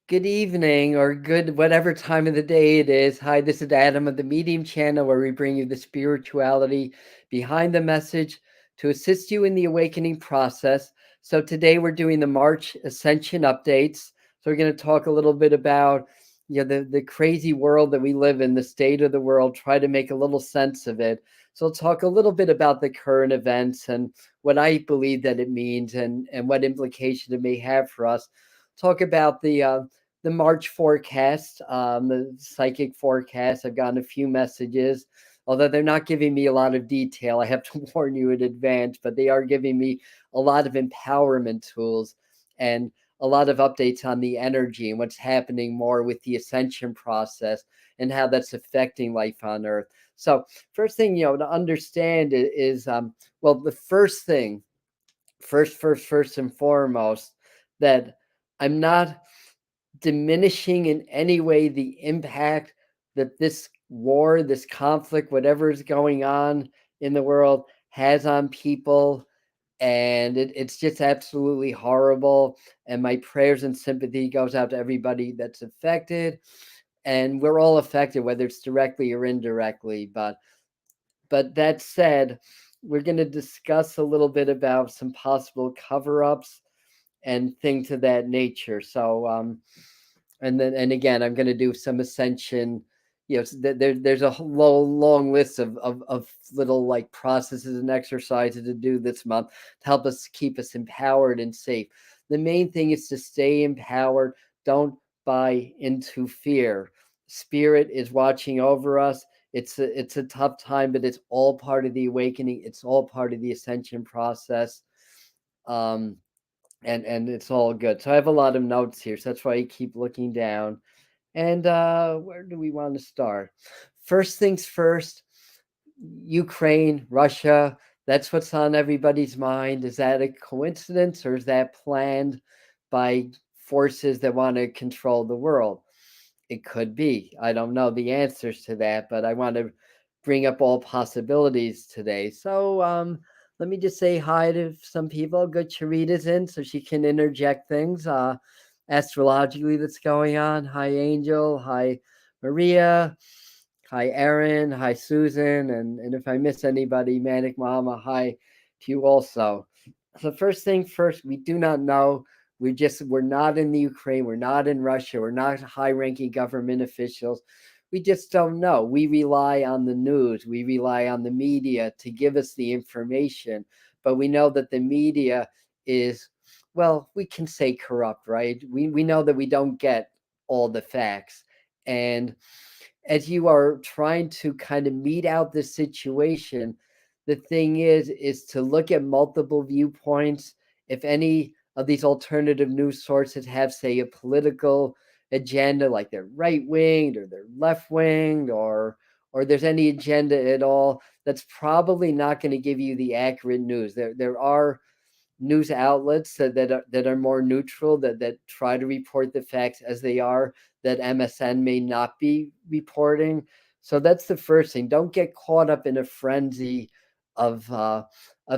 Good evening or good whatever time of the day it is. Hi, this is Adam of the Medium channel where we bring you the spirituality behind the message to assist you in the awakening process. So today we're doing the March Ascension updates. So we're going to talk a little bit about the crazy world that we live in, the state of the world, try to make a little sense of it. So we'll talk a little bit about the current events and what I believe that it means and what implication it may have for us. Talk about the March forecast, the psychic forecast. I've gotten a few messages, although they're not giving me a lot of detail. I have to warn you in advance, but they are giving me a lot of empowerment tools and a lot of updates on the energy and what's happening more with the ascension process and how that's affecting life on Earth. So, first thing to understand is, well, the first thing, first and foremost, that I'm not diminishing in any way the impact that this war, this conflict, whatever is going on in the world has on people. And it's just absolutely horrible. And my prayers and sympathy goes out to everybody that's affected. And we're all affected, whether it's directly or indirectly. But that said, we're going to discuss a little bit about some possible cover-ups and things of that nature. So and again, I'm going to do some ascension. There's a long list of little like processes and exercises to do this month to help us keep us empowered and safe. The main thing is to stay empowered. Don't buy into fear. Spirit is watching over us. It's a tough time, but it's all part of the awakening. It's all part of the ascension process. Um, and it's all good. So I have a lot of notes here, so that's why I keep looking down. And where do we want to start? First things first, Ukraine, Russia, that's what's on everybody's mind. Is that a coincidence or is that planned by forces that want to control the world? It could be. I don't know the answers to that, but I want to bring up all possibilities today. So let me just say hi to some people. Good Charita's in, so she can interject things astrologically that's going on. Hi, Angel. Hi, Maria. Hi, Erin. Hi, Susan. And if I miss anybody, Manic Mama, hi to you also. So first thing first, we do not know. We're not in the Ukraine, we're not in Russia, we're not high-ranking government officials. We just don't know. We rely on the news, we rely on the media to give us the information, but we know that the media is, well, we can say corrupt, right? We know that we don't get all the facts. And as you are trying to kind of meet out the situation, the thing is to look at multiple viewpoints. If any of these alternative news sources have, say, a political agenda, like they're right winged or they're left winged, or there's any agenda at all, that's probably not going to give you the accurate news. There are news outlets that are more neutral, that try to report the facts as they are, that MSN may not be reporting. So that's the first thing. Don't get caught up in a frenzy of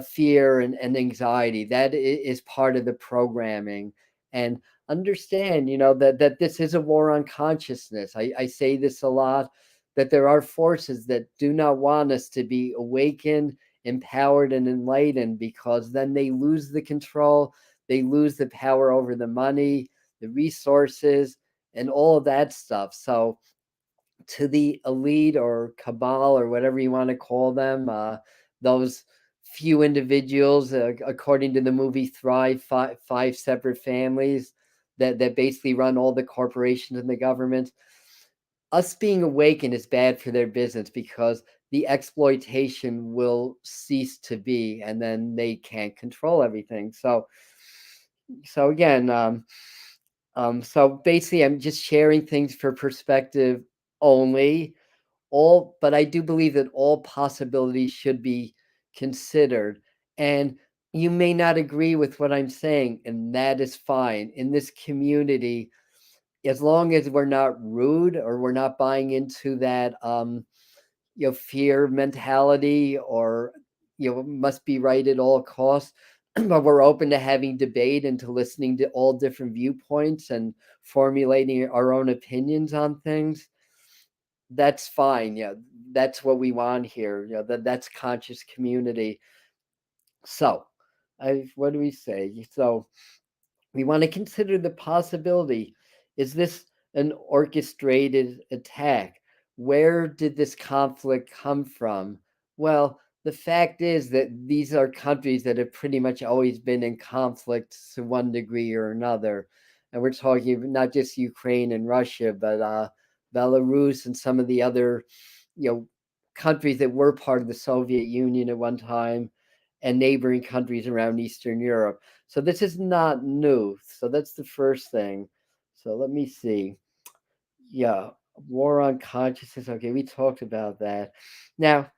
fear and anxiety. That is part of the programming. And understand, that this is a war on consciousness. I say this a lot, that there are forces that do not want us to be awakened, empowered, and enlightened, because then they lose the control, they lose the power over the money, the resources, and all of that stuff. So to the elite or cabal or whatever you want to call them, those few individuals, according to the movie Thrive, five separate families that basically run all the corporations and the government. Us being awakened is bad for their business because the exploitation will cease to be, and then they can't control everything. So again, so basically, I'm just sharing things for perspective only. But I do believe that all possibilities should be considered. And you may not agree with what I'm saying, and that is fine. In this community, as long as we're not rude or we're not buying into that fear mentality, or must be right at all costs, but we're open to having debate and to listening to all different viewpoints and formulating our own opinions on things, that's fine. Yeah, that's what we want here. That's conscious community. So, what do we say? So, we want to consider the possibility, is this an orchestrated attack? Where did this conflict come from? Well, the fact is that these are countries that have pretty much always been in conflict to one degree or another. And we're talking not just Ukraine and Russia, but Belarus and some of the other, you know, countries that were part of the Soviet Union at one time, and neighboring countries around Eastern Europe. So this is not new. So that's the first thing. So let me see. Yeah, war on consciousness. Okay, we talked about that. Now,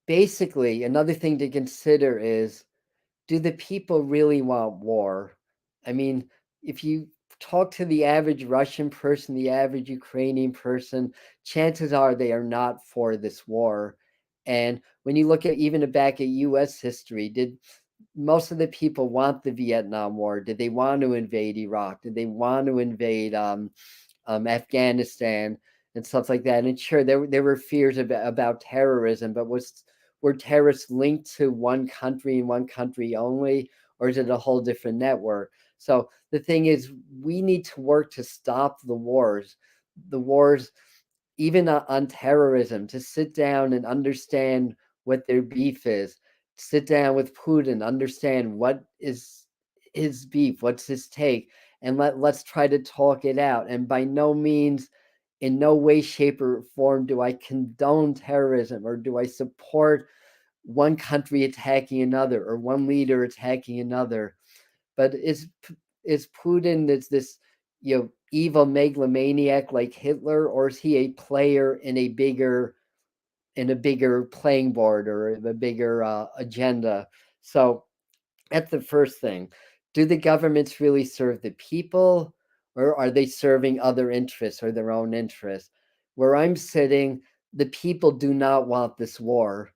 basically, another thing to consider is, do the people really want war? I mean, if you talk to the average Russian person, the average Ukrainian person, chances are they are not for this war. And when you look at even back at US history, did most of the people want the Vietnam War? Did they want to invade Iraq? Did they want to invade Afghanistan and stuff like that? And sure, there were fears about terrorism, but were terrorists linked to one country and one country only, or is it a whole different network? So the thing is, we need to work to stop the wars, even on terrorism, to sit down and understand what their beef is. Sit down with Putin, understand what is his beef, what's his take, and let's try to talk it out. And by no means, in no way, shape, or form do I condone terrorism or do I support one country attacking another or one leader attacking another. But is Putin this evil megalomaniac like Hitler, or is he a player in a bigger playing board or a bigger agenda? So that's the first thing. Do the governments really serve the people, or are they serving other interests or their own interests? Where I'm sitting, the people do not want this war.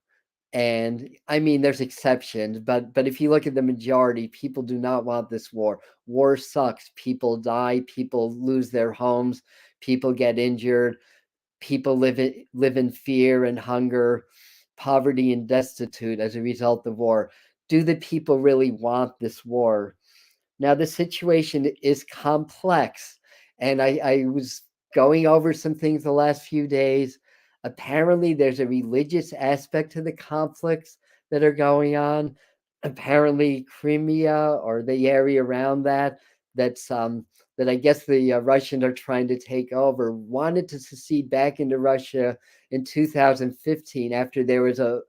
And I mean, there's exceptions, but if you look at the majority, people do not want this war. War sucks. People die. People lose their homes. People get injured. People live in fear and hunger, poverty and destitute as a result of war. Do the people really want this war? Now, the situation is complex, and I was going over some things the last few days. Apparently, there's a religious aspect to the conflicts that are going on. Apparently, Crimea or the area around that I guess the Russians are trying to take over, wanted to secede back into Russia in 2015 after there was a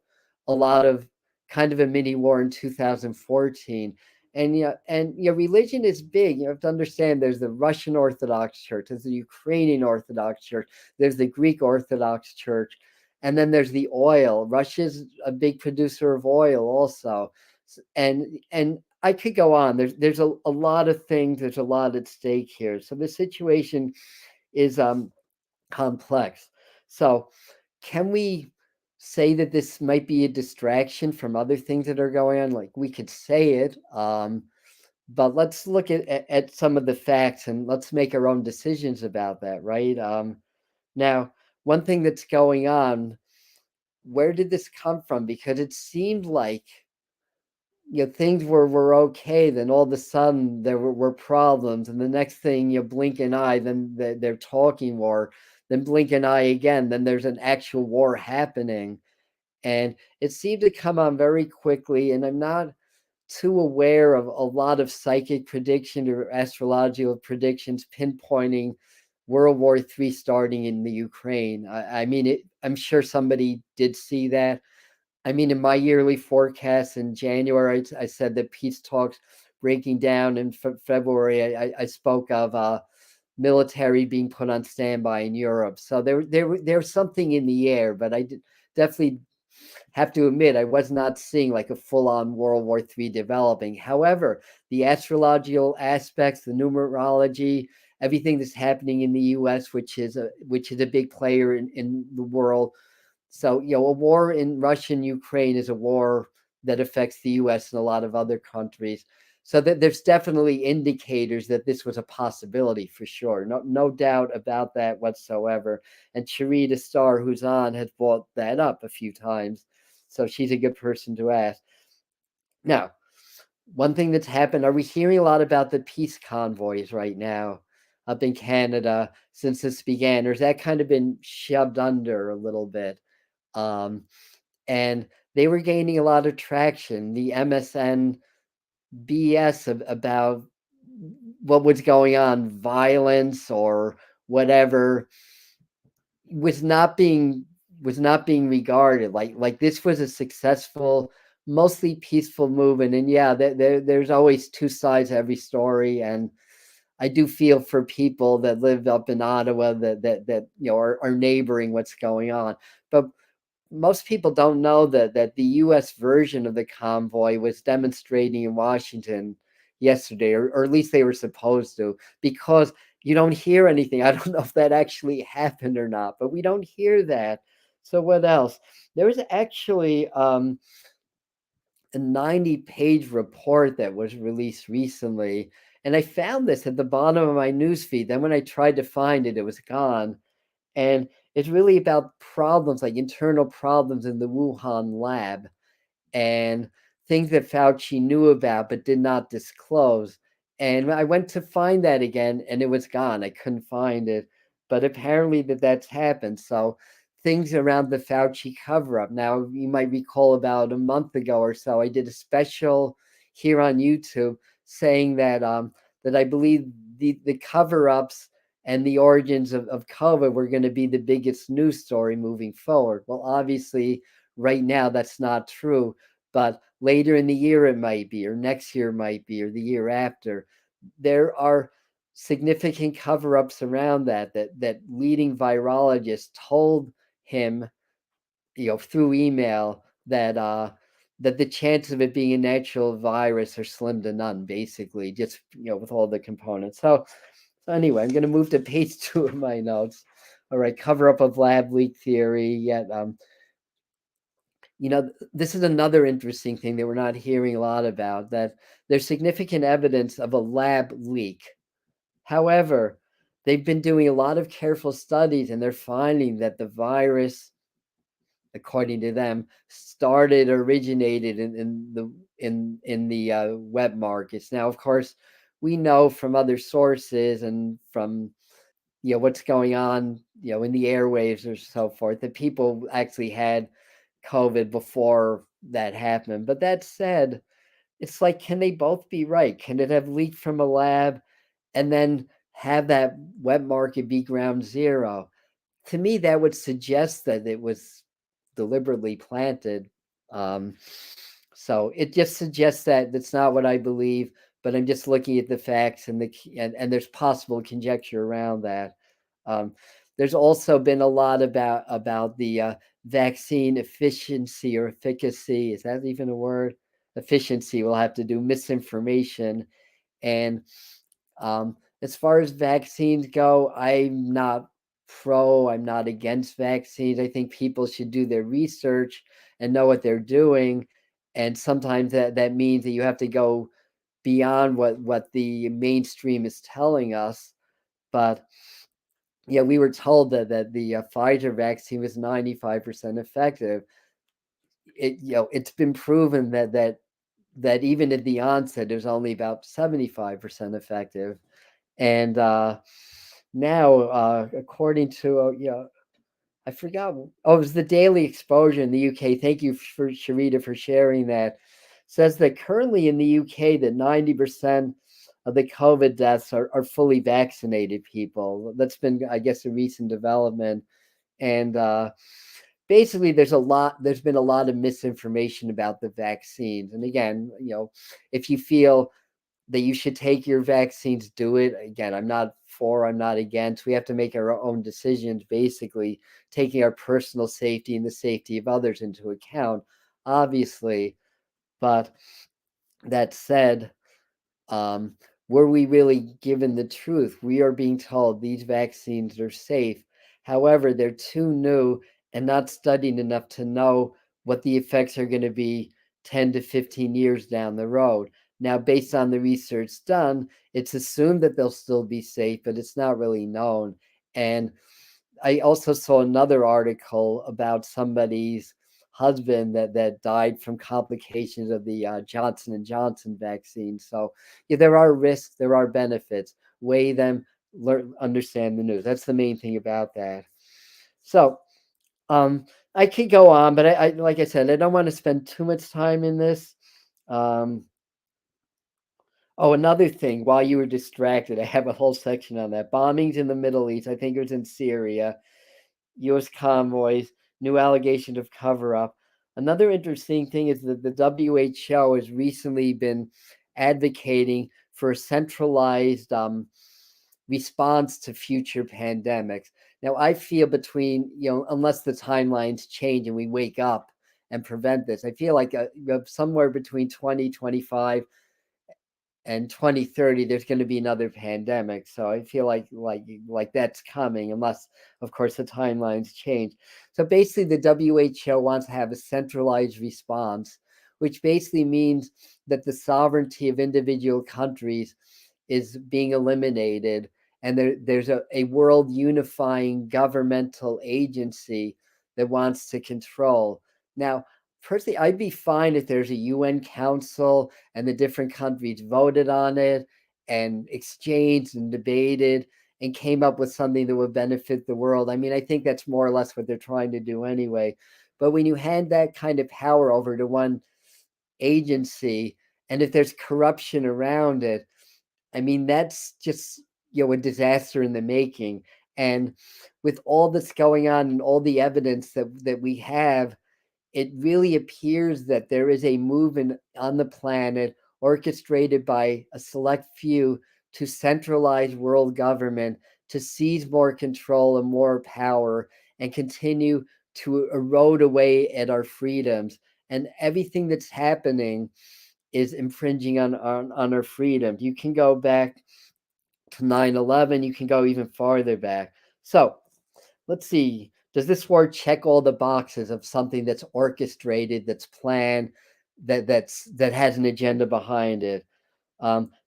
lot of kind of a mini war in 2014. And religion is big. You have to understand, there's the Russian Orthodox Church, there's the Ukrainian Orthodox Church, there's the Greek Orthodox Church, and then there's the oil. Russia's a big producer of oil also. And I could go on. There's a lot of things, there's a lot at stake here. So the situation is complex. So can we say that this might be a distraction from other things that are going on? Like, we could say it, but let's look at some of the facts and let's make our own decisions about that, right? Now, one thing that's going on, where did this come from? Because it seemed like things were okay, then all of a sudden there were problems, and the next thing, blink an eye, then they're talking war, then blink an eye again, then there's an actual war happening. And it seemed to come on very quickly, and I'm not too aware of a lot of psychic prediction or astrological predictions pinpointing World War III starting in the Ukraine. I mean, I'm sure somebody did see that. I mean, in my yearly forecast in January, I said that peace talks breaking down. In February, I spoke of military being put on standby in Europe. So there's something in the air, but definitely have to admit, I was not seeing like a full-on World War III developing. However, the astrological aspects, the numerology, everything that's happening in the U.S., which is a big player in the world. So, a war in Russia and Ukraine is a war that affects the US and a lot of other countries. So that there's definitely indicators that this was a possibility for sure. No doubt about that whatsoever. And Charita Starr, who's on, has brought that up a few times. So she's a good person to ask. Now, one thing that's happened, are we hearing a lot about the peace convoys right now up in Canada since this began? Or has that kind of been shoved under a little bit? And they were gaining a lot of traction. The MSN BS about what was going on, violence or whatever, was not being regarded like this was a successful, mostly peaceful movement. And yeah, there's always two sides to every story, and I do feel for people that live up in Ottawa that are neighboring what's going on. But most people don't know that the U.S. version of the convoy was demonstrating in Washington yesterday, or at least they were supposed to, because you don't hear anything. I don't know if that actually happened or not, but we don't hear that. So what else? There was actually a 90-page report that was released recently, and I found this at the bottom of my newsfeed. Then when I tried to find it, it was gone. And it's really about problems, like internal problems in the Wuhan lab, and things that Fauci knew about but did not disclose. And I went to find that again, and it was gone. I couldn't find it. But apparently that's happened. So things around the Fauci cover up. Now, you might recall about a month ago or so, I did a special here on YouTube saying that that I believe the cover ups and the origins of COVID were going to be the biggest news story moving forward. Well, obviously, right now that's not true, but later in the year it might be, or next year might be, or the year after. There are significant cover-ups around that leading virologists told him, through email, that the chances of it being a natural virus are slim to none, basically, just with all the components. So anyway, I'm going to move to page 2 of my notes. All right, cover up of lab leak theory. Yet, this is another interesting thing that we're not hearing a lot about, that there's significant evidence of a lab leak. However, they've been doing a lot of careful studies, and they're finding that the virus, according to them, originated in the web markets. Now, of course, we know from other sources and from what's going on in the airwaves or so forth, that people actually had COVID before that happened. But that said, it's like, can they both be right? Can it have leaked from a lab and then have that web market be ground zero? To me, that would suggest that it was deliberately planted. Um, so it just suggests that that's not what I believe, but I'm just looking at the facts, and there's possible conjecture around that. Um, there's also been a lot about the vaccine efficiency or efficacy. Is that even a word? Efficiency. We'll have to do misinformation. And as far as vaccines go, I'm not I'm not against vaccines. I think people should do their research and know what they're doing. And sometimes that means that you have to go beyond what the mainstream is telling us. But yeah, we were told that the Pfizer vaccine was 95% effective. It's been proven that even at the onset, it was only about 75% effective. And now, according to I forgot. Oh, it was the daily exposure in the UK. Thank you for Sharita for sharing that. Says that currently in the UK that 90% of the COVID deaths are fully vaccinated people. That's been, I guess, a recent development. And basically, there's been a lot of misinformation about the vaccines. And again, if you feel that you should take your vaccines, do it. Again, I'm not against. We have to make our own decisions, basically taking our personal safety and the safety of others into account, obviously. But that said, were we really given the truth? We are being told these vaccines are safe. However, they're too new and not studied enough to know what the effects are going to be 10 to 15 years down the road. Now, based on the research done, it's assumed that they'll still be safe, but it's not really known. And I also saw another article about somebody's husband that died from complications of the Johnson and Johnson vaccine. So yeah, there are risks, there are benefits. Weigh them, learn, understand the news. That's the main thing about that. So I could go on, but I like I said, I don't want to spend too much time in this. Um, oh, another thing, while you were distracted, I have a whole section on that. Bombings in the Middle East. I think it was in Syria. U.S. convoys, new allegations of cover up. Another interesting thing is that the WHO has recently been advocating for a centralized response to future pandemics. Now, I feel between, unless the timelines change and we wake up and prevent this, I feel like somewhere between 2025 and 2030 there's going to be another pandemic, so I feel like that's coming, unless of course the timelines change. So basically the WHO wants to have a centralized response, which basically means that the sovereignty of individual countries is being eliminated, and there's a world unifying governmental agency that wants to control. Now, personally, I'd be fine if there's a UN council and the different countries voted on it and exchanged and debated and came up with something that would benefit the world. I mean, I think that's more or less what they're trying to do anyway. But when you hand that kind of power over to one agency, and if there's corruption around it, I mean, that's just, a disaster in the making. And with all that's going on and all the evidence that we have, it really appears that there is a movement on the planet orchestrated by a select few to centralize world government, to seize more control and more power, and continue to erode away at our freedoms. And everything that's happening is infringing on our freedoms. You can go back to 9/11, you can go even farther back. So let's see. Does this word check all the boxes of something that's orchestrated, that's planned, that has an agenda behind it?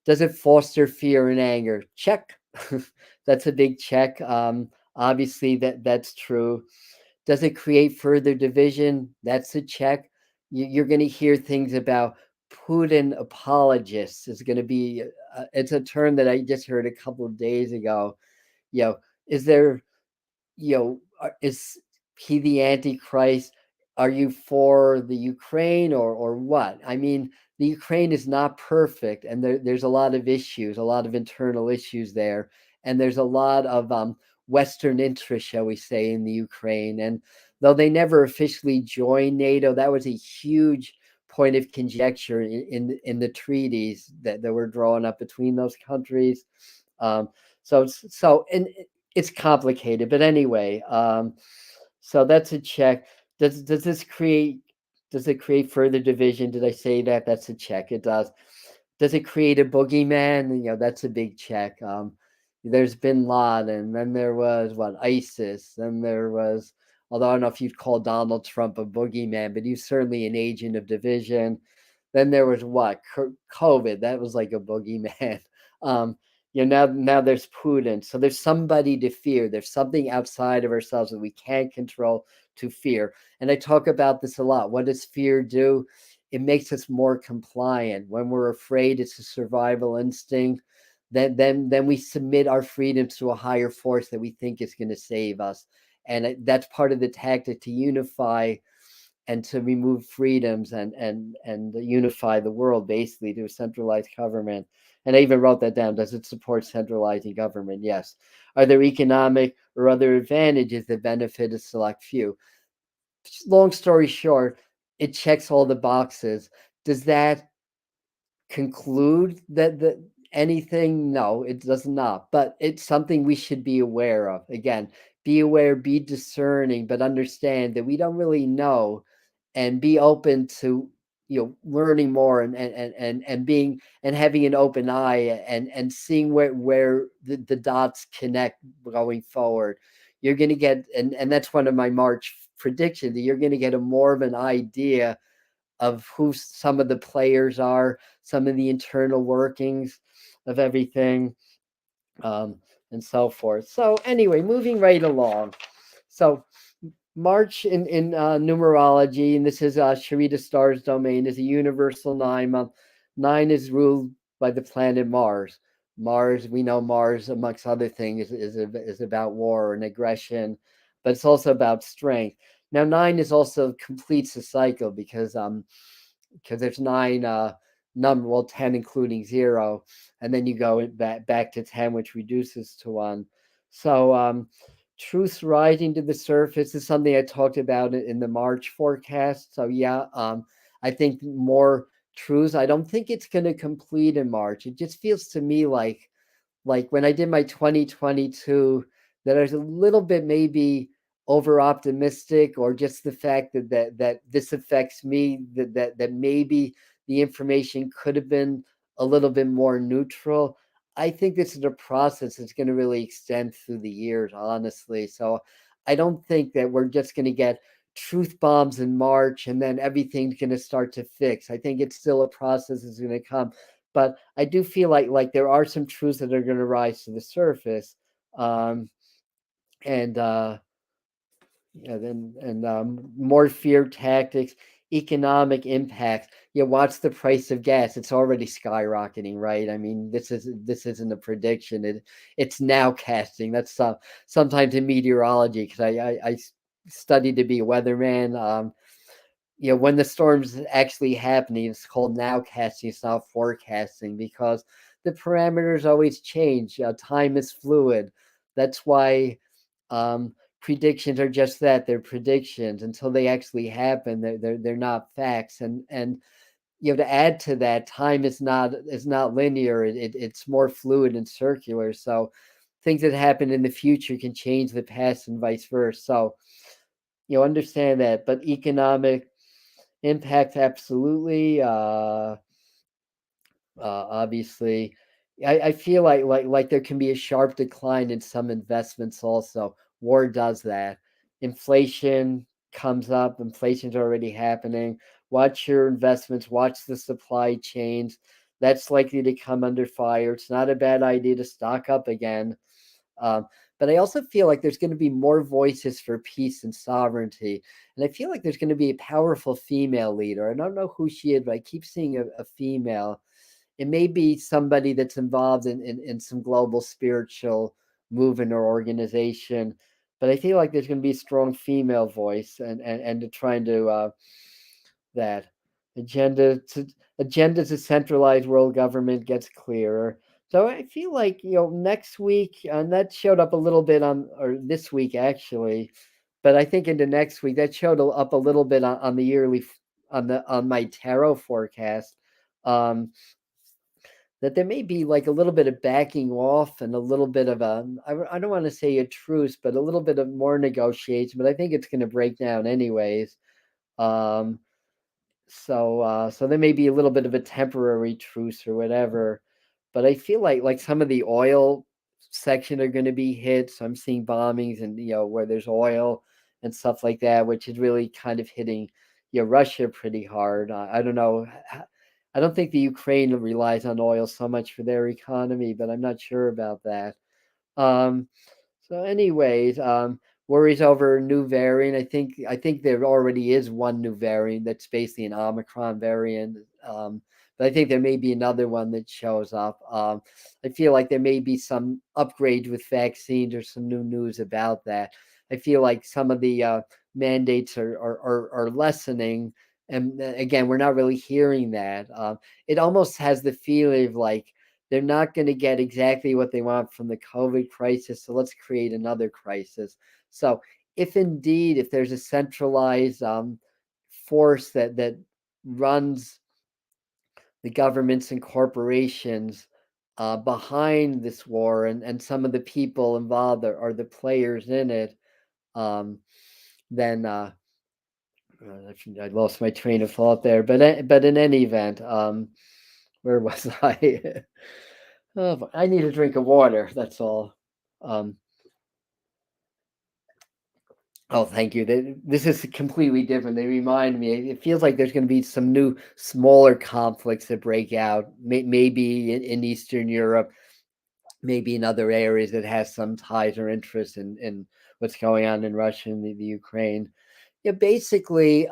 Does it foster fear and anger? Check. That's a big check. Obviously, that's true. Does it create further division? That's a check. You're going to hear things about Putin apologists. It's going to be. It's a term that I just heard a couple of days ago. You know, is there is he the Antichrist? Are you for the Ukraine or what? I mean, the Ukraine is not perfect, and there's a lot of issues, a lot of internal issues there, and there's a lot of Western interest, shall we say, in the Ukraine. And though they never officially joined NATO, that was a huge point of conjecture in the treaties that were drawn up between those countries. So it's complicated, but anyway, so that's a check. Does this create does it create further division? Did I say that? That's a check. It does. Does it create a boogeyman? That's a big check. There's Bin Laden, then there was what, ISIS, then there was, although I don't know if you'd call Donald Trump a boogeyman, but he's certainly an agent of division. Then there was what, COVID, that was like a boogeyman. Um, now there's Putin. So there's somebody to fear. There's something outside of ourselves that we can't control to fear. And I talk about this a lot. What does fear do? It makes us more compliant. When we're afraid, it's a survival instinct. Then we submit our freedoms to a higher force that we think is going to save us. And that's part of the tactic to unify and to remove freedoms and unify the world, basically, to a centralized government. And I even wrote that down. Does it support centralizing government? Yes. Are there economic or other advantages that benefit a select few? Long story short, it checks all the boxes. Does that conclude that anything? No, it does not. But it's something we should be aware of. Again, be aware, be discerning, but understand that we don't really know, and be open to learning more and being and having an open eye and seeing where the dots connect going forward. You're going to get, and that's one of my March predictions, that you're going to get a more of an idea of who some of the players are, some of the internal workings of everything, um, and so forth. So anyway, moving right along. So March in numerology, and this is Sharita Star's domain, is a universal 9 month. 9 is ruled by the planet Mars. Mars, we know Mars, amongst other things, is about war and aggression, but it's also about strength. Now, 9 is also completes the cycle because there's 9 number, well, 10 including 0, and then you go back to 10, which reduces to 1. So truth rising to the surface is something I talked about in the March forecast. So yeah, I think more truths. I don't think it's going to complete in March. It just feels to me like when I did my 2022, that I was a little bit maybe over optimistic, or just the fact that this affects me, that maybe the information could have been a little bit more neutral. I think this is a process that's going to really extend through the years, honestly. So I don't think that we're just going to get truth bombs in March and then everything's going to start to fix. I think it's still a process that's going to come, but I do feel like there are some truths that are going to rise to the surface, um, and more fear tactics, economic impacts. You watch the price of gas; it's already skyrocketing, right? I mean, this isn't a prediction; it's now casting. That's sometimes in meteorology, because I studied to be a weatherman. When the storm's actually happening, it's called nowcasting, it's not forecasting, because the parameters always change. Time is fluid. That's why predictions are just that, they're predictions. Until they actually happen, they're not facts. And to add to that, time is not linear. It's more fluid and circular. So things that happen in the future can change the past and vice versa. So understand that. But economic impact, absolutely. Obviously, I feel like there can be a sharp decline in some investments also. War does that. Inflation comes up. Inflation's already happening. Watch your investments. Watch the supply chains. That's likely to come under fire. It's not a bad idea to stock up again. Um, but I also feel like there's going to be more voices for peace and sovereignty. And I feel like there's going to be a powerful female leader. I don't know who she is, but I keep seeing a female. It may be somebody that's involved in some global spiritual movement or organization. But I feel like there's going to be a strong female voice, and to trying to that agenda to agenda to centralized world government gets clearer. So I feel like next week, and that showed up a little bit or this week actually, but I think into next week that showed up a little bit on the yearly, on my tarot forecast. Um, that there may be like a little bit of backing off and a little bit of I don't want to say a truce, but a little bit of more negotiation. But I think it's going to break down anyways. Um, so there may be a little bit of a temporary truce or whatever, but I feel like some of the oil section are going to be hit. So I'm seeing bombings, and where there's oil and stuff like that, which is really kind of hitting Russia pretty hard. I don't know. I don't think the Ukraine relies on oil so much for their economy, but I'm not sure about that. Um, so, anyways, worries over a new variant. I think there already is one new variant that's basically an Omicron variant. But I think there may be another one that shows up. I feel like there may be some upgrades with vaccines or some new news about that. I feel like some of the mandates are lessening, and again, we're not really hearing that. It almost has the feeling of like they're not going to get exactly what they want from the COVID crisis, so let's create another crisis. So, if there's a centralized force that runs the governments and corporations behind this war, and some of the people involved are the players in it, um, then I lost my train of thought there. But in any event, where was I? Oh, I need a drink of water. That's all. Um, Oh, thank you. This is completely different. They remind me. It feels like there's going to be some new, smaller conflicts that break out. Maybe in Eastern Europe, maybe in other areas that has some ties or interest in what's going on in Russia and the Ukraine. Yeah, basically,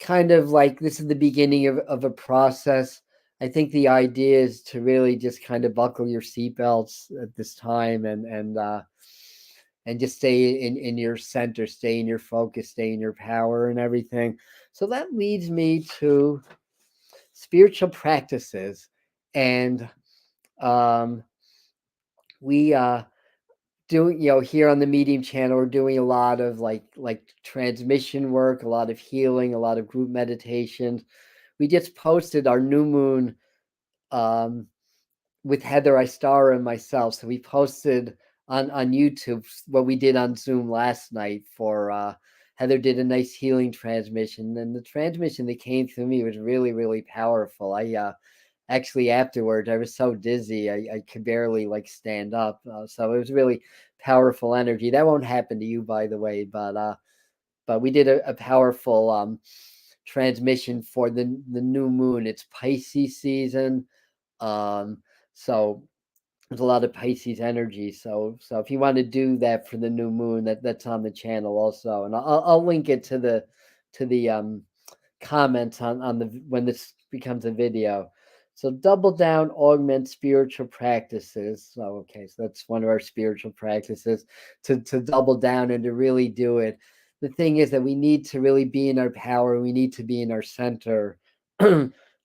kind of like this is the beginning of a process. I think the idea is to really just kind of buckle your seatbelts at this time and just stay in your center, stay in your focus, stay in your power and everything. So that leads me to spiritual practices. And um, we doing, here on the Medium channel, we're doing a lot of like transmission work, a lot of healing, a lot of group meditations. We just posted our new moon um, with Heather Istara and myself. So we posted on YouTube what we did on Zoom last night for Heather did a nice healing transmission, and the transmission that came through me was really, really powerful. I actually afterwards I was so dizzy I could barely like stand up. So it was really powerful energy. That won't happen to you, by the way, but we did a powerful transmission for the new moon. It's Pisces season. Um, so there's a lot of Pisces energy. So if you want to do that for the new moon, that's on the channel also, and I'll link it to the comments on the when this becomes a video. So double down, augment spiritual practices. So okay, so that's one of our spiritual practices to double down and to really do it. The thing is that we need to really be in our power. We need to be in our center.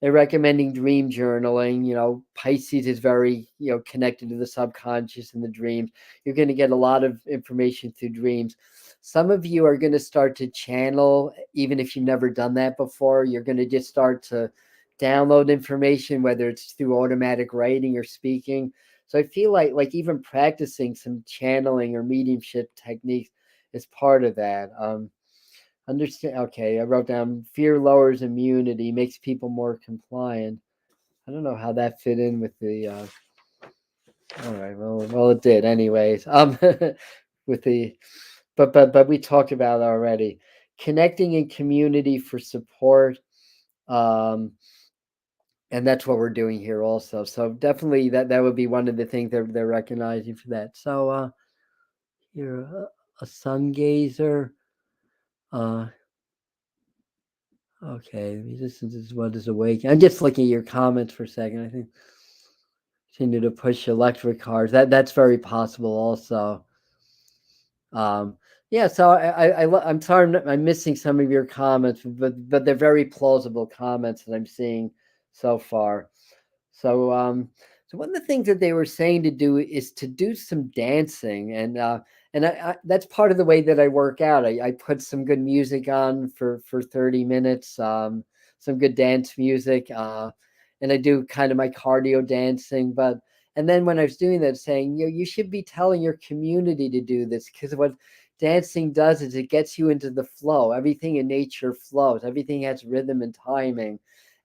They're recommending dream journaling. Pisces is very, connected to the subconscious and the dreams. You're going to get a lot of information through dreams. Some of you are going to start to channel, even if you've never done that before. You're going to just start to download information, whether it's through automatic writing or speaking. So I feel like even practicing some channeling or mediumship techniques is part of that. Understand? Okay, I wrote down fear lowers immunity, makes people more compliant. I don't know how that fit in with the. All right, well, it did, anyways. With the, but we talked about it already. Connecting in community for support, um, and that's what we're doing here also. So definitely that would be one of the things they're recognizing for that. So you're a sun gazer. Uh, Okay, resistance is what is awake. I'm just looking at your comments for a second. I think continue to push electric cars. That's very possible also. Um, yeah, so I'm sorry I'm missing some of your comments, but they're very plausible comments that I'm seeing so far. So one of the things that they were saying to do is to do some dancing, and that's part of the way that I work out. I put some good music on for 30 minutes, some good dance music, and I do kind of my cardio dancing. And then when I was doing that, saying, you should be telling your community to do this, because what dancing does is it gets you into the flow. Everything in nature flows. Everything has rhythm and timing,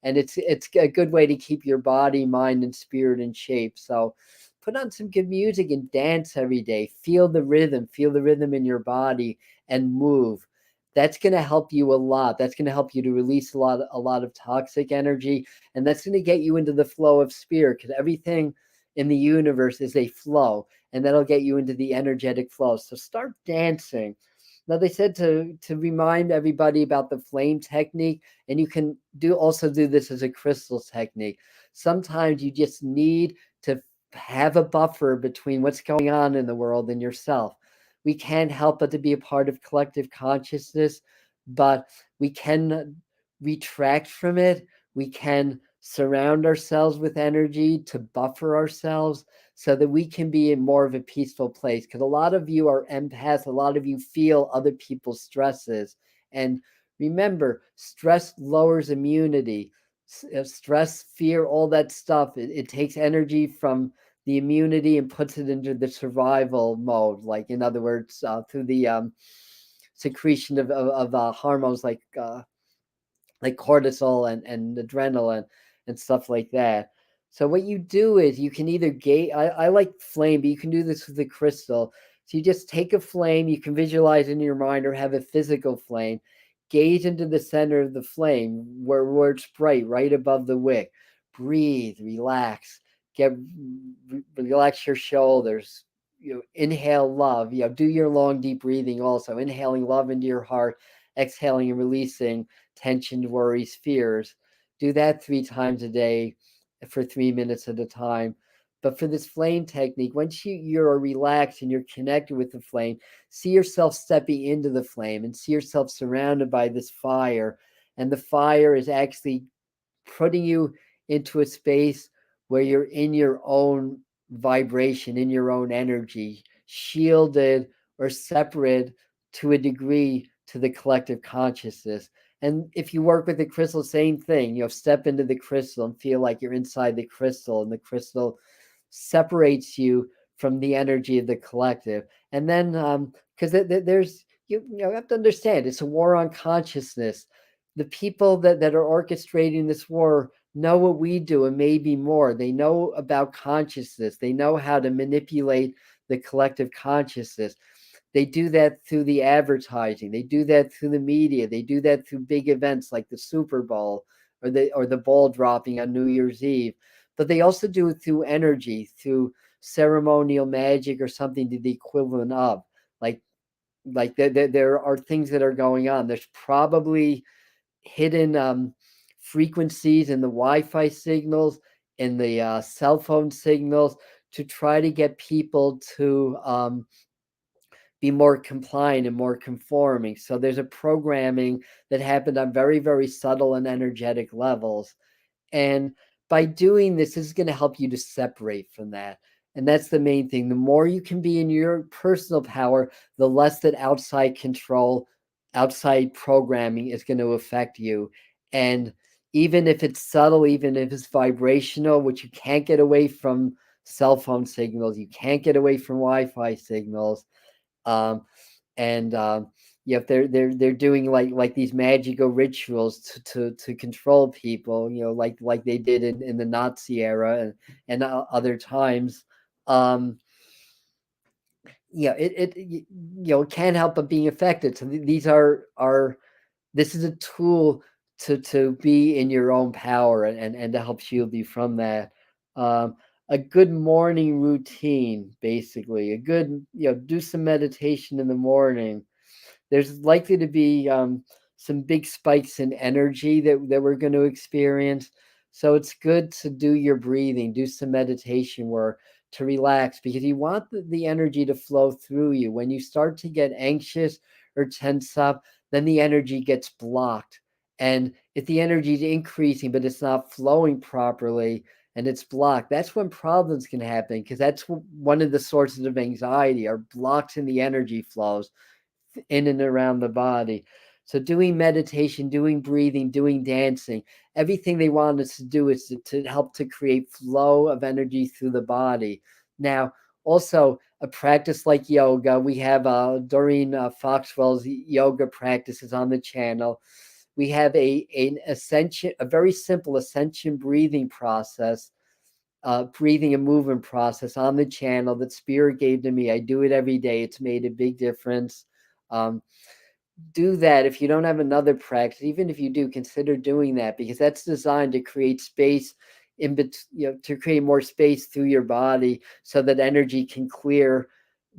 and it's a good way to keep your body, mind, and spirit in shape. So put on some good music and dance every day. Feel the rhythm in your body, and move. That's going to help you a lot. That's going to help you to release a lot of toxic energy, and that's going to get you into the flow of spirit, because everything in the universe is a flow, and that'll get you into the energetic flow. So start dancing. Now they said to remind everybody about the flame technique, and you can do this as a crystal technique. Sometimes you just need to have a buffer between what's going on in the world and yourself. We can't help but to be a part of collective consciousness, but we can retract from it. We can surround ourselves with energy to buffer ourselves so that we can be in more of a peaceful place. Because a lot of you are empaths, a lot of you feel other people's stresses. And remember, stress lowers immunity. Stress, fear, all that stuff, it takes energy from the immunity and puts it into the survival mode. Like, in other words, through the secretion of hormones like cortisol and adrenaline and stuff like that. So what you do is you can either I like flame, but you can do this with the crystal. So you just take a flame, you can visualize in your mind or have a physical flame, gaze into the center of the flame where it's bright, right above the wick. Breathe, relax, get relax your shoulders. Inhale love. Do your long, deep breathing also. Inhaling love into your heart, exhaling and releasing tension, worries, fears. Do that 3 times a day for 3 minutes at a time. But for this flame technique, once you're relaxed and you're connected with the flame, see yourself stepping into the flame and see yourself surrounded by this fire. And the fire is actually putting you into a space where you're in your own vibration, in your own energy, shielded or separate to a degree to the collective consciousness. And if you work with the crystal, same thing. Step into the crystal and feel like you're inside the crystal, and the crystal separates you from the energy of the collective. And then, because there's you have to understand, it's a war on consciousness. The people that are orchestrating this war know what we do and maybe more. They know about consciousness. They know how to manipulate the collective consciousness. They do that through the advertising. They do that through the media. They do that through big events like the Super Bowl or the ball dropping on New Year's Eve. But they also do it through energy, through ceremonial magic or something to the equivalent of. Like there are things that are going on. There's probably hidden frequencies in the Wi-Fi signals, in the cell phone signals, to try to get people to be more compliant and more conforming. So there's a programming that happened on very, very subtle and energetic levels. And by doing this is going to help you to separate from that. And that's the main thing. The more you can be in your personal power, the less that outside control, outside programming is going to affect you. And even if it's subtle, even if it's vibrational, which you can't get away from cell phone signals, you can't get away from Wi-Fi signals. Um, and if they're doing like these magical rituals to control people, like they did in the Nazi era and other times. um it can't help but being affected. So these are this is a tool to be in your own power and to help shield you from that. um a good morning routine, basically a good, do some meditation in the morning. There's likely to be some big spikes in energy that we're going to experience. So it's good to do your breathing, do some meditation work to relax, because you want the energy to flow through you. When you start to get anxious or tense up, then the energy gets blocked. And if the energy is increasing, but it's not flowing properly and it's blocked, that's when problems can happen, because that's one of the sources of anxiety, are blocks in the energy flows in and around the body. So doing meditation, doing breathing, doing dancing, everything they want us to do is to help to create flow of energy through the body. Now, also a practice like yoga, we have Doreen Foxwell's yoga practices on the channel. We have an ascension, a very simple ascension breathing process, breathing and movement process on the channel that Spirit gave to me. I do it every day. It's made a big difference. Um, do that if you don't have another practice. Even if you do, consider doing that, because that's designed to create space to create more space through your body, so that energy can clear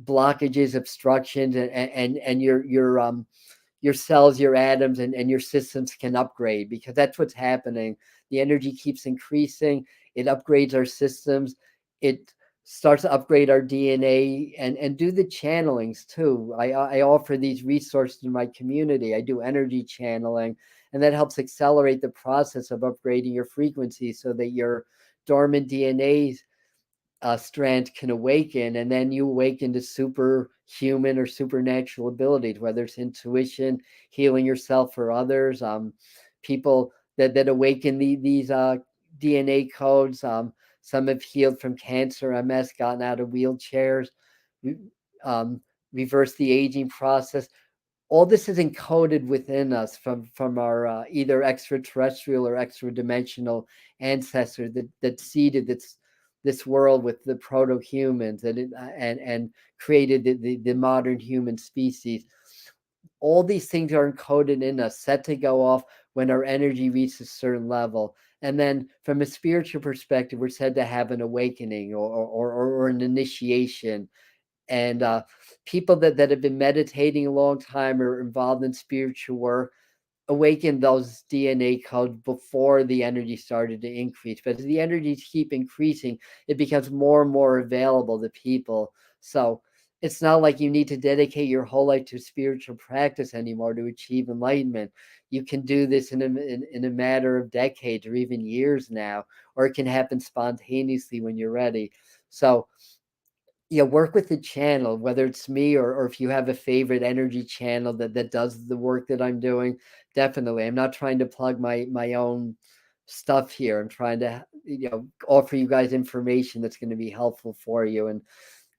blockages, obstructions, and your cells, your atoms, and your systems can upgrade, because that's what's happening. The energy keeps increasing. It upgrades our systems. It starts to upgrade our DNA, and do the channelings too. I offer these resources in my community. I do energy channeling, and that helps accelerate the process of upgrading your frequency, so that your dormant DNA strand can awaken, and then you awaken to superhuman or supernatural abilities, whether it's intuition, healing yourself or others. People that awaken these DNA codes. Some have healed from cancer, MS, gotten out of wheelchairs, um, reversed the aging process. All this is encoded within us from our either extraterrestrial or extra dimensional ancestors that seeded this world with the proto-humans and created the modern human species. All these things are encoded in us, set to go off when our energy reaches a certain level. And then from a spiritual perspective, we're said to have an awakening or an initiation. And people that have been meditating a long time or involved in spiritual work awaken those DNA codes before the energy started to increase. But as the energies keep increasing, it becomes more and more available to people. So it's not like you need to dedicate your whole life to spiritual practice anymore to achieve enlightenment. You can do this in a matter of decades or even years now, or it can happen spontaneously when you're ready. So work with the channel, whether it's me or if you have a favorite energy channel that does the work that I'm doing. Definitely, I'm not trying to plug my own stuff here. I'm trying to offer you guys information that's going to be helpful for you. And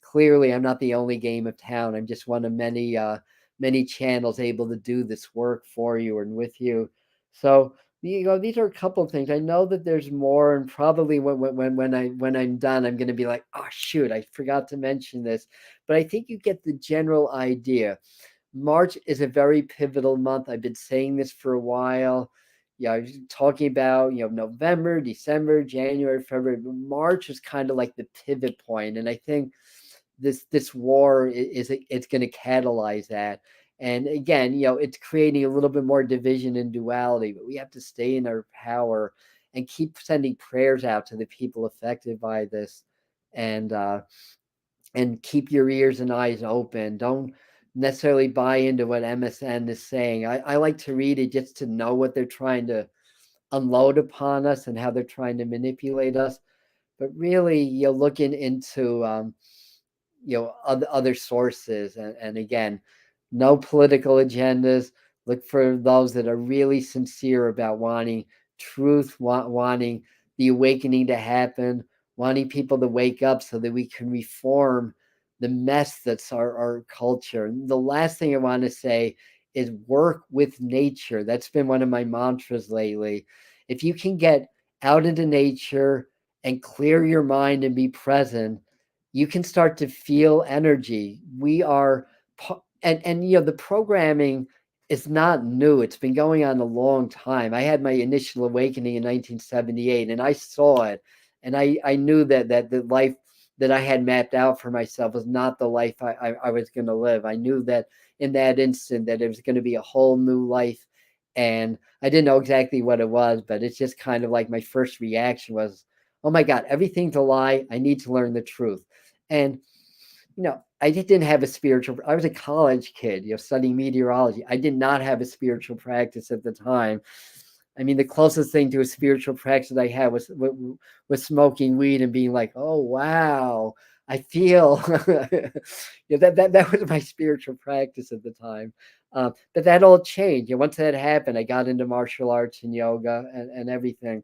clearly, I'm not the only game of town. I'm just one of many channels able to do this work for you and with you. So these are a couple of things. I know that there's more, and probably when I'm done, I'm going to be like, oh shoot, I forgot to mention this. But I think you get the general idea. March is a very pivotal month. I've been saying this for a while. Yeah, I was talking about November, December, January, February. March is kind of like the pivot point, and I think this war it's going to catalyze that. And again, it's creating a little bit more division and duality, but we have to stay in our power and keep sending prayers out to the people affected by this. And keep your ears and eyes open. Don't necessarily buy into what MSN is saying. I like to read it just to know what they're trying to unload upon us and how they're trying to manipulate us. But really, you're looking into other sources, and again, no political agendas. Look for those that are really sincere about wanting truth, wanting the awakening to happen, wanting people to wake up so that we can reform the mess that's our culture. And the last thing I want to say is work with nature. That's been one of my mantras lately. If you can get out into nature and clear your mind and be present, you can start to feel energy. We are, and the programming is not new. It's been going on a long time. I had my initial awakening in 1978, and I saw it, and I knew that the life that I had mapped out for myself was not the life I was going to live. I knew that in that instant that it was going to be a whole new life, and I didn't know exactly what it was, but it's just kind of like my first reaction was, oh my God, everything's a lie. I need to learn the truth. And I didn't have a spiritual. I was a college kid, studying meteorology. I did not have a spiritual practice at the time. I mean, the closest thing to a spiritual practice that I had was smoking weed and being like, "Oh wow, I feel." That was my spiritual practice at the time. But that all changed. Once that happened, I got into martial arts and yoga and everything.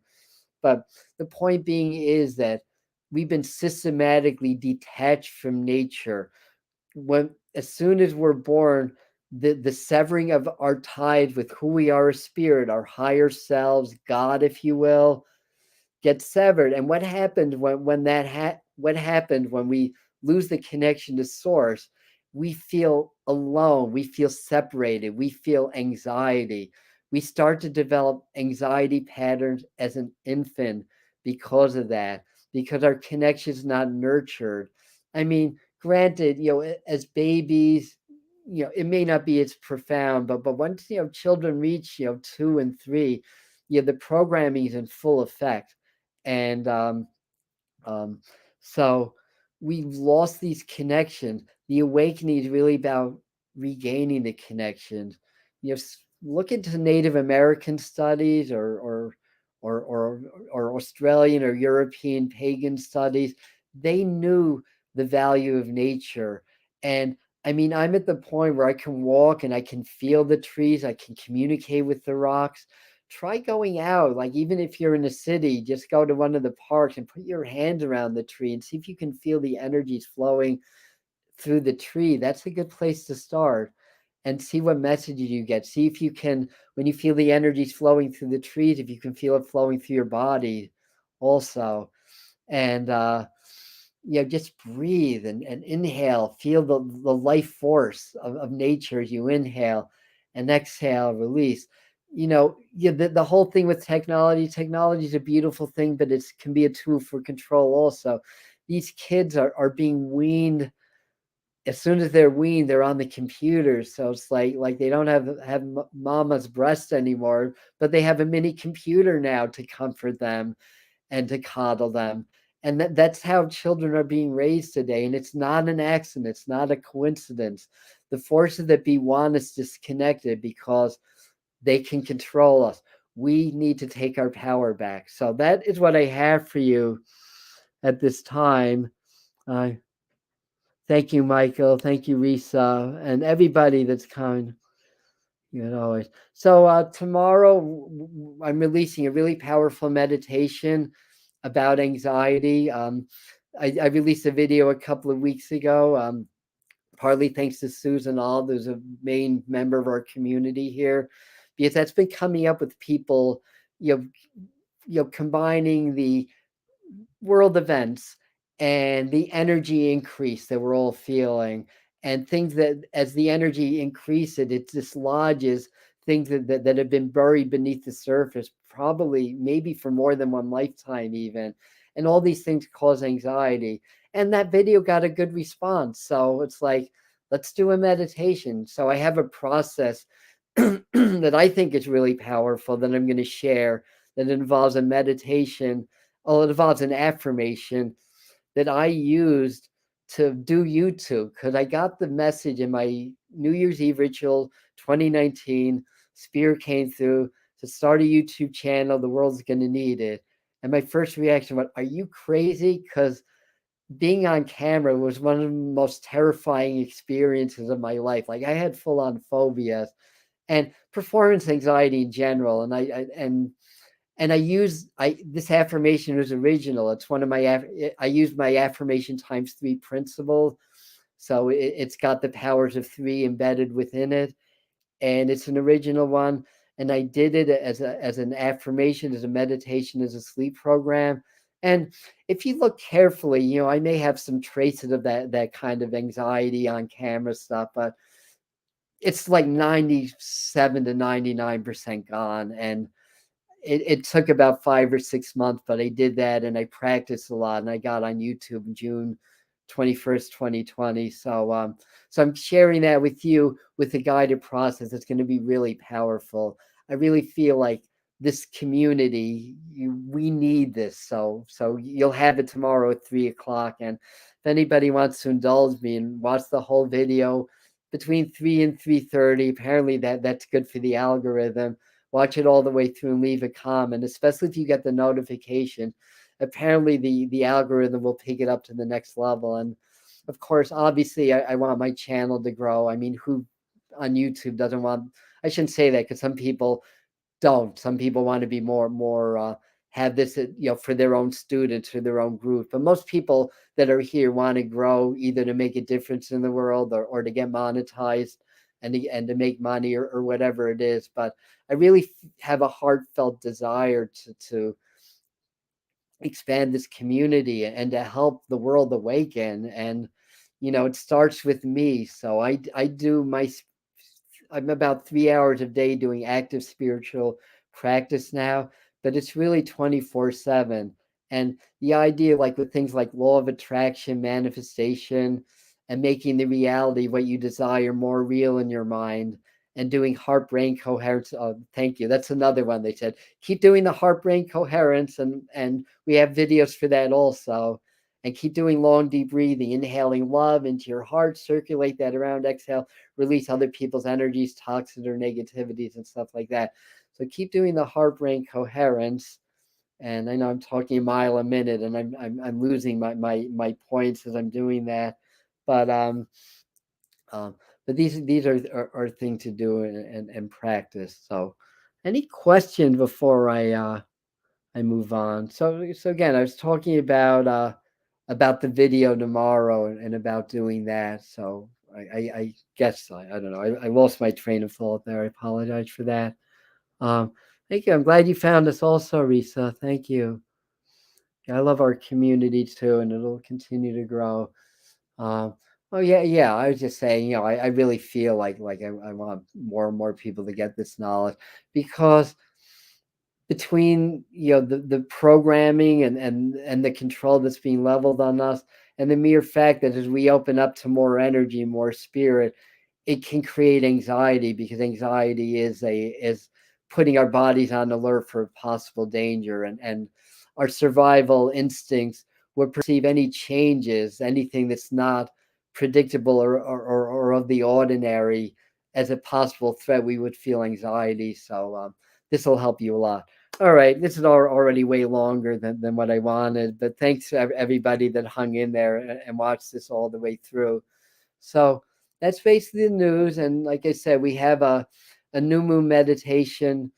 But the point being is that we've been systematically detached from nature. When as soon as we're born, the severing of our ties with who we are as spirit, our higher selves, God, if you will, get severed. And what happened what happened when we lose the connection to source? We feel alone, we feel separated, we feel anxiety. We start to develop anxiety patterns as an infant because of that, because our connection is not nurtured. I mean, granted, as babies, it may not be as profound, but once children reach 2 and 3, the programming is in full effect. And um, so we've lost these connections. The awakening is really about regaining the connections. Look into Native American studies or or or Australian or European pagan studies. They knew the value of nature. And I mean, I'm at the point where I can walk and I can feel the trees, I can communicate with the rocks. Try going out, like even if you're in a city, just go to one of the parks and put your hand around the tree and see if you can feel the energies flowing through the tree. That's a good place to start, and see what messages you get. See if you can, when you feel the energies flowing through the trees, if you can feel it flowing through your body also. and just breathe and inhale, feel the life force of nature as you inhale, and exhale, release. The whole thing with technology is a beautiful thing, but it can be a tool for control also. These kids are being weaned. As soon as they're weaned, they're on the computer, so it's like they don't have mama's breast anymore, but they have a mini computer now to comfort them and to coddle them. And that's how children are being raised today. And it's not an accident, it's not a coincidence. The forces that be want us disconnected because they can control us. We need to take our power back. So that is what I have for you at this time. Uh, Thank you, Michael. Thank you, Risa, and everybody that's kind. Always. So tomorrow, I'm releasing a really powerful meditation about anxiety. I released a video a couple of weeks ago, partly thanks to Susan Auld, who's a main member of our community here, because that's been coming up with people, combining the world events and the energy increase that we're all feeling, and things that as the energy increases, it dislodges things that have been buried beneath the surface, probably maybe for more than one lifetime even. And all these things cause anxiety. And that video got a good response. So it's like, let's do a meditation. So I have a process that I think is really powerful that I'm going to share, that involves a meditation. Oh, it involves an affirmation that I used to do YouTube, because I got the message in my New Year's Eve ritual 2019. Spirit came through to start a YouTube channel. The world's going to need it. And my first reaction was, are you crazy? Because being on camera was one of the most terrifying experiences of my life. Like, I had full on phobias and performance anxiety in general. And I use this affirmation was original. It's one of my I use my affirmation times 3 principle. So it's got the powers of 3 embedded within it, and it's an original one. And I did it as an affirmation, as a meditation, as a sleep program. And if you look carefully, I may have some traces of that kind of anxiety on camera stuff, but it's like 97 to 99% gone. And it took about 5 or 6 months, but I did that and I practiced a lot, and I got on YouTube in June 21st, 2020. So I'm sharing that with you with a guided process. It's going to be really powerful. I really feel like this community, we need this. So you'll have it tomorrow at 3 o'clock. And if anybody wants to indulge me and watch the whole video between 3 and 3:30, apparently that's good for the algorithm. Watch it all the way through and leave a comment, especially if you get the notification. Apparently, the algorithm will pick it up to the next level. And of course, obviously, I want my channel to grow. I mean, who on YouTube doesn't want? I shouldn't say that, because some people don't. Some people want to be more have this, for their own students or their own group. But most people that are here want to grow, either to make a difference in the world, or to get monetized and to make money, or whatever it is. But I really have a heartfelt desire to expand this community and to help the world awaken. And it starts with me. So I do I'm about 3 hours a day doing active spiritual practice now, but it's really 24/7. And the idea, like with things like law of attraction, manifestation, and making the reality what you desire more real in your mind, and doing heart brain coherence. Thank you. That's another one they said. Keep doing the heart brain coherence, and we have videos for that also. And keep doing long, deep breathing, inhaling love into your heart, circulate that around, exhale, release other people's energies, toxins, or negativities, and stuff like that. So keep doing the heart brain coherence. And I know I'm talking a mile a minute, and I'm losing my points as I'm doing that. But um, but these are things to do and practice. So, any questions before I move on? So again, I was talking about the video tomorrow, and about doing that. So I guess I don't know. I lost my train of thought there. I apologize for that. Um, Thank you. I'm glad you found us also, Risa. Thank you. I love our community too, and it'll continue to grow. Um, oh yeah, yeah. I was just saying, I really feel like I want more and more people to get this knowledge, because between the programming and the control that's being leveled on us, and the mere fact that as we open up to more energy, more spirit, it can create anxiety, because anxiety is putting our bodies on alert for possible danger, and our survival instincts would perceive any changes, anything that's not predictable or of the ordinary, as a possible threat. We would feel anxiety. So this will help you a lot. All right, this is already way longer than what I wanted, but thanks to everybody that hung in there and watched this all the way through. So that's basically the news. And like I said, we have a new moon meditation,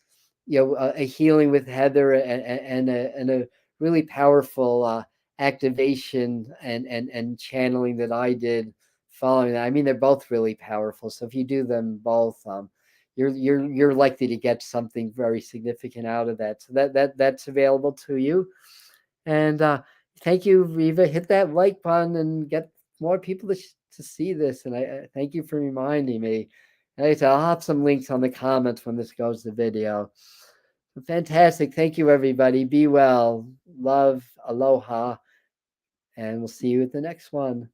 a healing with Heather, and a really powerful activation and channeling that I did following that. I mean, they're both really powerful. So if you do them both, you're likely to get something very significant out of that. So that's available to you. And thank you, Riva. Hit that like button and get more people to see this. And I thank you for reminding me. And like I said, I'll have some links on the comments when this goes to video. So fantastic. Thank you, everybody. Be well. Love. Aloha. And we'll see you at the next one.